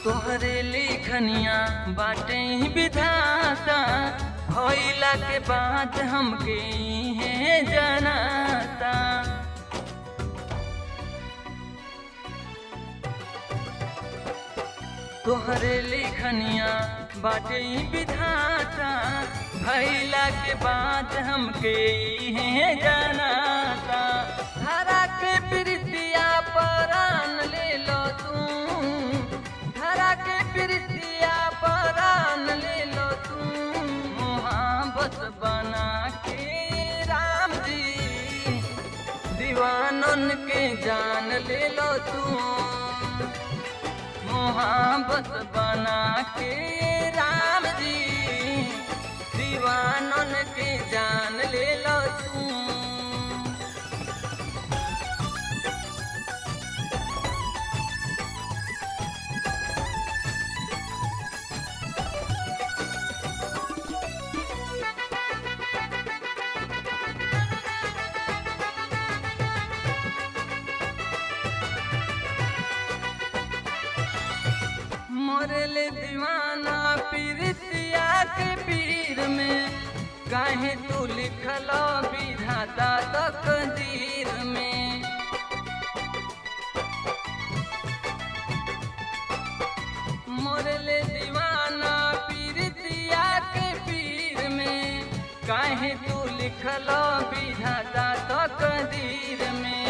तोहरे लिखनिया बाटे ही विधाता भइला के बाद हमके है जनाता। तोहरे लिखनिया बाटे ही विधाता भइला के बाद हमके है जनाता। धरा के प्रीतिया परान ले लो तू, धरा के प्रीतिया परान ले लो तू। मोहब्बत बना के राम जी दीवानन के जान ले लो तू। मोहब्बत बना के राम जी दीवानन के जान ले लो तू। मोरले दीवाना प्रीतिया के पीर में काहे तू लिखलो विधाता तकदीर में। मोरले दीवाना प्रीतिया के पीर में काहे तू लिखलो विधाता तकदीर में।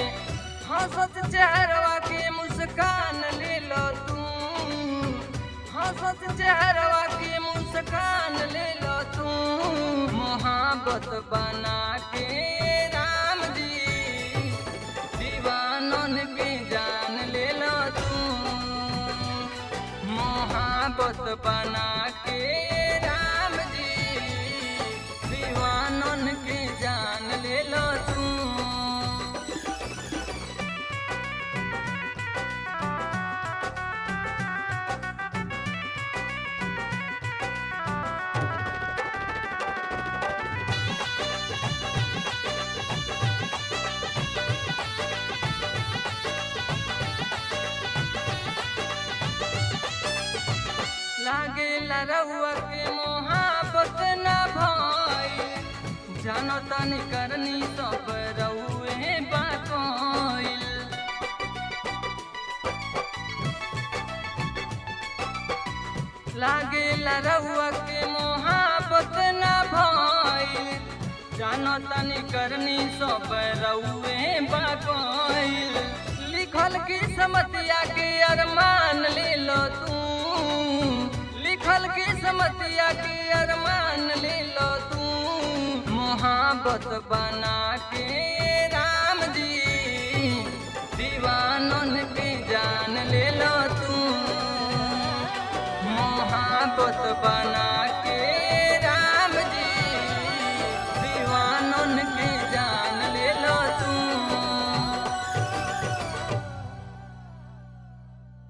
हंसत चेहरवा के मुस्कान ले लो तू, हंसत चेहरवा की मुस्कान ले लो तू। मोहब्बत बना के राम जी दीवानन के जान ले लो तू। मोहब्बत बना के राम जी दीवानन के जान ले लो तू। लागे लरउआ के मोहब्बत न भइल जानो तनी करनी सब रउए बाकइल। लागे लरउआ के मोहब्बत न भइल जानो तनी करनी सब रउए बाकइल। लिखल किस्मतिया के अरमान ले लो तू, लिखल किस्मतिया के अरमान ले लो तू। मोहब्बत बना के राम जी दीवानन के जान ले लो तू। मोहब्बत बना